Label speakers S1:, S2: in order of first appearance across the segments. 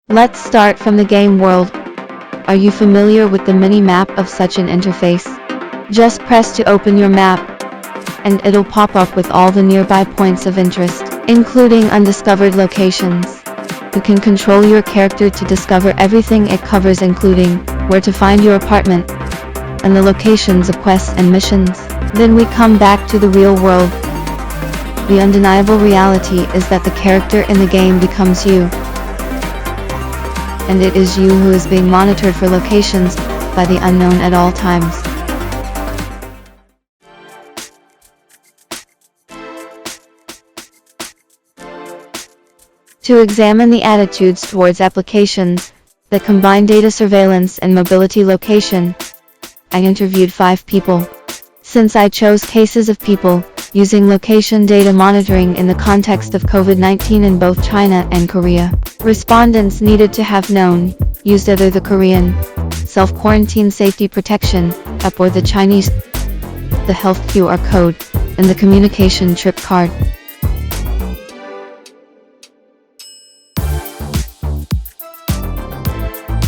S1: Let's start from the game world. Are you familiar with the mini-map of such an interface? Just press to open your map, and it'll pop up with all the nearby points of interest, including undiscovered locations. You can control your character to discover everything it covers, including where to find your apartment, and the locations of quests and missions. Then we come back to the real world. The undeniable reality is that the character in the game becomes you. And it is you who is being monitored for locations by the unknown at all times. To examine the attitudes towards applications that combine data surveillance and mobility location, I interviewed 5 people. Since I chose cases of people using location data monitoring in the context of COVID-19 in both China and Korea, respondents needed to have used either the Korean self-quarantine safety protection app or the Chinese the health QR code and the communication trip card.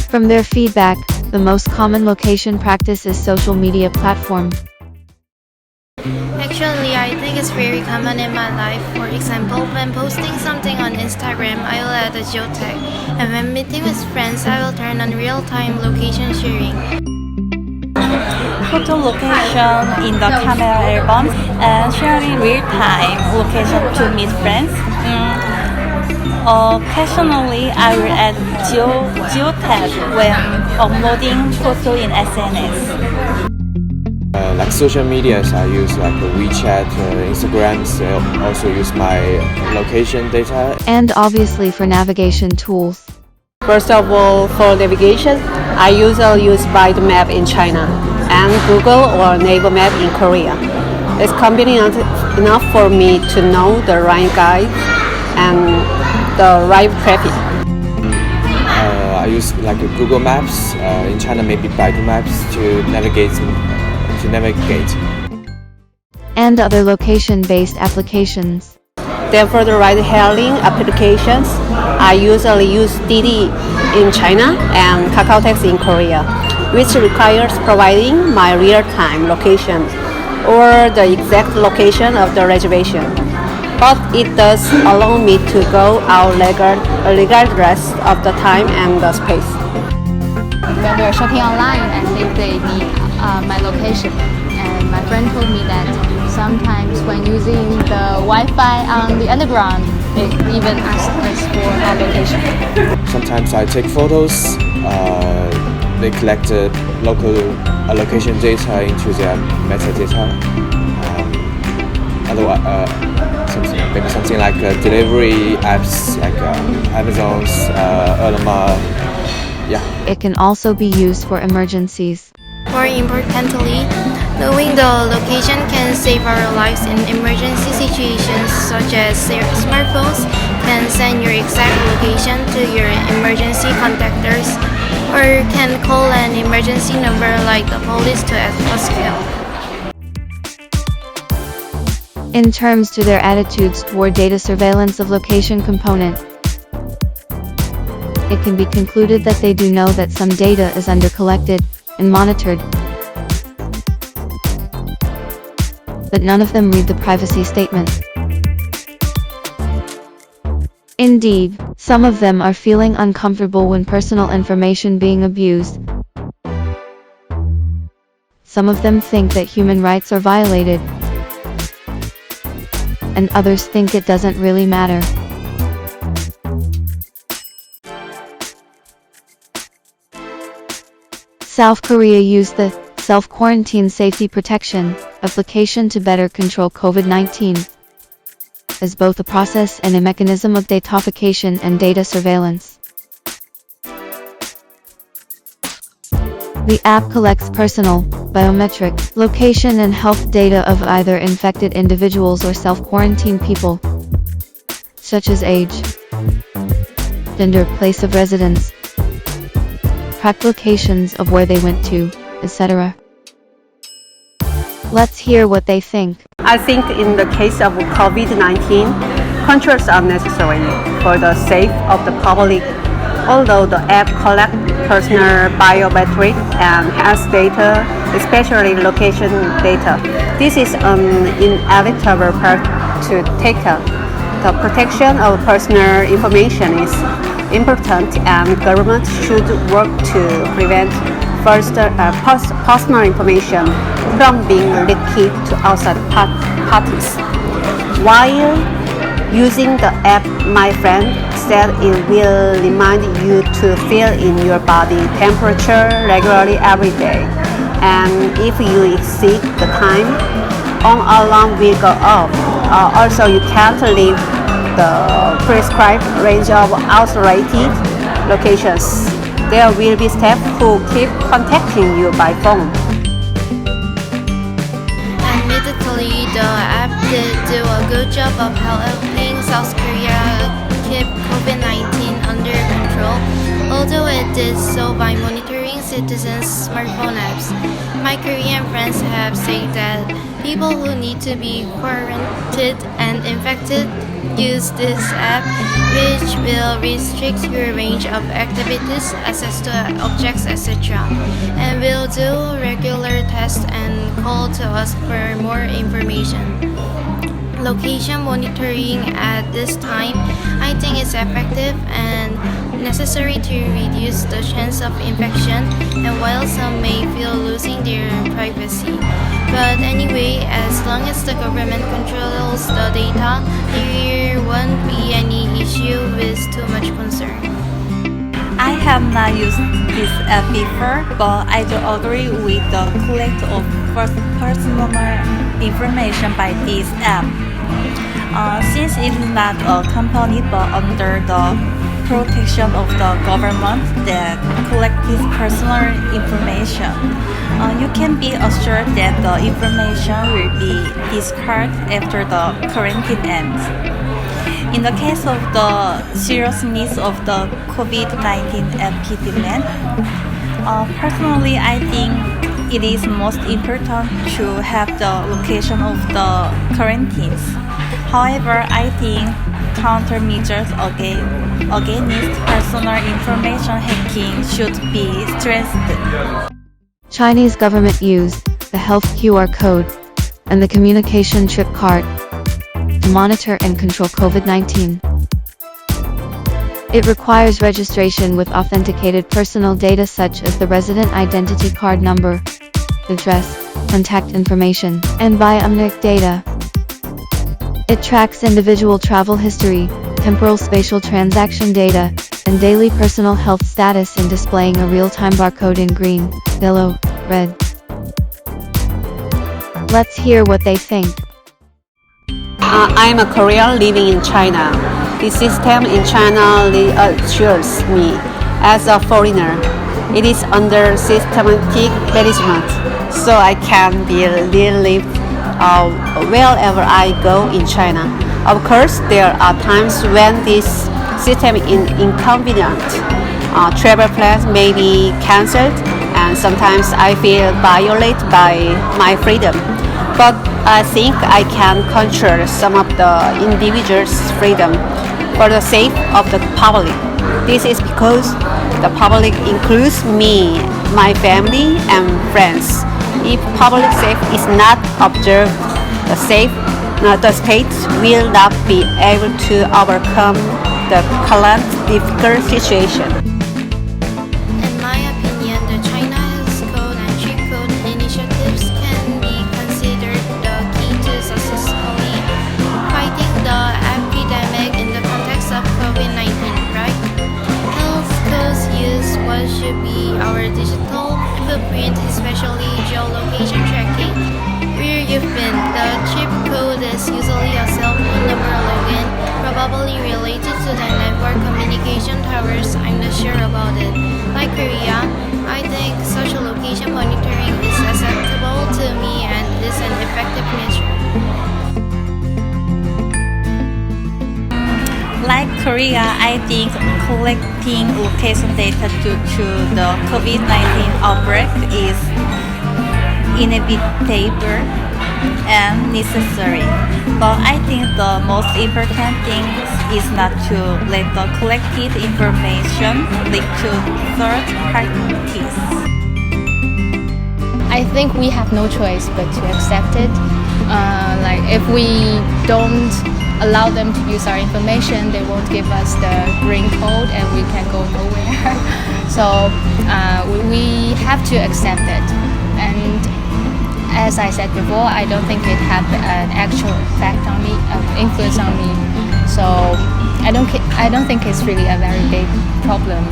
S1: From their feedback, the most common location practice is social media platform.
S2: Actually, I think it's very common in my life. For example, when posting something on Instagram, I will add a geotag. And when meeting with friends, I will turn on real-time location sharing.
S3: Photo location in the camera album and sharing real-time location to meet friends. Occasionally, I will add geotag when uploading photo in SNS.
S4: Like social medias, I use like WeChat, Instagrams. I also use my location data.
S1: And obviously for navigation tools.
S5: First of all, for navigation, I usually use Baidu Map in China and Google or Naver Map in Korea. It's convenient enough for me to know the right guide and the right traffic.
S4: I use like Google Maps in China, maybe Baidu Maps to navigate.
S1: And other location-based applications.
S5: Then for the ride-hailing applications, I usually use Didi in China and Kakao Taxi in Korea, which requires providing my real-time location or the exact location of the reservation. But it does allow me to go out regardless of the time and the space.
S6: When we are shopping online, I think they need my location, and my friend told me that sometimes when using the Wi-Fi on the underground, they even ask us for our location.
S4: Sometimes I take photos. They collect local location data into their metadata. Otherwise, maybe something like delivery apps like Amazon's, Ele.me. Yeah.
S1: It can also be used for emergencies.
S2: More importantly, knowing the location can save our lives in emergency situations, such as smartphones can send your exact location to your emergency contactors, or can call an emergency number like the police to ask help.
S1: In terms to their attitudes toward data surveillance of location component, it can be concluded that they do know that some data is under-collected and monitored, but none of them read the privacy statement. Indeed, some of them are feeling uncomfortable when personal information being abused. Some of them think that human rights are violated, and others think it doesn't really matter. South Korea used the self-quarantine safety protection application to better control COVID-19 as both a process and a mechanism of datafication and data surveillance. The app collects personal, biometric, location and health data of either infected individuals or self-quarantined people, such as age, gender, place of residence, track locations of where they went to, etc. Let's hear what they think.
S5: I think in the case of COVID-19, controls are necessary for the safety of the public Although the app collects personal biometric and health data, especially location data, this is an inevitable part to take up. The protection of personal information is important, and government should work to prevent personal information from being leaked to outside parties. While using the app, my friend said it will remind you to fill in your body temperature regularly every day. And if you exceed the time, an alarm will go off. Also, you can't leave the prescribed range of authoritative locations. There will be staff who keep contacting you by phone.
S2: Admittedly, the app did do a good job of helping South Korea keep COVID-19 under control, although it did so by monitoring citizens' smartphone apps. My Korean friends have said that people who need to be quarantined and infected use this app, which will restrict your range of activities, access to objects, etc., and will do regular tests and call to us for more information. Location monitoring at this time, I think, is effective and necessary to reduce the chance of infection, and while some may feel losing their privacy. But anyway, as long as the government controls the data, there won't be any issue with too much concern.
S3: I have not used this app before, but I do agree with the collect of personal information by this app. Since it is not a company but under the protection of the government that collect this personal information, you can be assured that the information will be discarded after the quarantine ends. In the case of the seriousness of the COVID-19 epidemic, personally I think it is most important to have the location of the quarantines. However, I think countermeasures against personal information hacking should be strengthened.
S1: Chinese government used the health QR code and the communication chip card to monitor and control COVID-19. It requires registration with authenticated personal data such as the resident identity card number, address, contact information, and biometric data. It tracks individual travel history, temporal spatial transaction data, and daily personal health status in displaying a real-time barcode in green, yellow, red. Let's hear what they think.
S5: I'm a Korean living in China. The system in China assures me as a foreigner. It is under systematic management, so I can be relieved wherever I go in China. Of course, there are times when this system is inconvenient. Travel plans may be cancelled, and sometimes I feel violated by my freedom. But I think I can control some of the individual's freedom for the sake of the public. This is because the public includes me, my family, and friends. If public safety is not observed, the state will not be able to overcome the current difficult situation.
S2: In my opinion, the China's code and cheat code initiatives can be considered the key to successfully fighting the epidemic in the context of COVID-19, right? Health codes use what should be our digital footprint, especially geolocation tracking. Where you've been, the chip code is usually a cell phone number login, probably related to the network communication towers. I'm not sure about it. Like Korea, I think social location monitoring is acceptable to me and is an effective measure.
S3: Like Korea, I think collecting location data due to the COVID-19 outbreak is inevitable and necessary. But I think the most important thing is not to let the collected information lead to third parties.
S6: I think we have no choice but to accept it. Like if we don't allow them to use our information, they won't give us the green code and we can go nowhere. So we have to accept it. And as I said before, I don't think it had an actual effect on me, influence on me. So I don't think it's really a very big problem.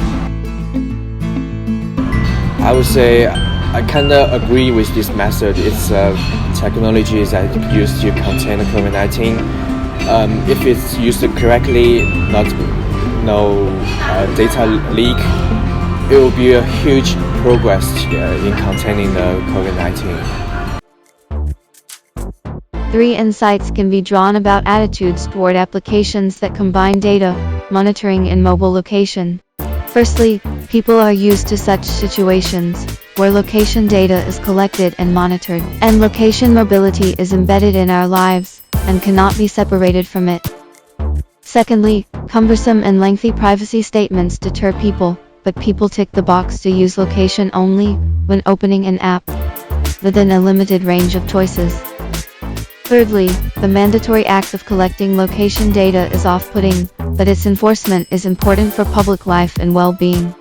S4: I would say I kind of agree with this method. It's technologies that used to contain the COVID-19. If it's used correctly, no data leak, it will be a huge progress in containing the COVID-19.
S1: 3 insights can be drawn about attitudes toward applications that combine data, monitoring and mobile location. Firstly, people are used to such situations, where location data is collected and monitored, and location mobility is embedded in our lives, and cannot be separated from it. Secondly, cumbersome and lengthy privacy statements deter people, but people tick the box to use location only when opening an app, within a limited range of choices. Thirdly, the mandatory act of collecting location data is off-putting, but its enforcement is important for public life and well-being.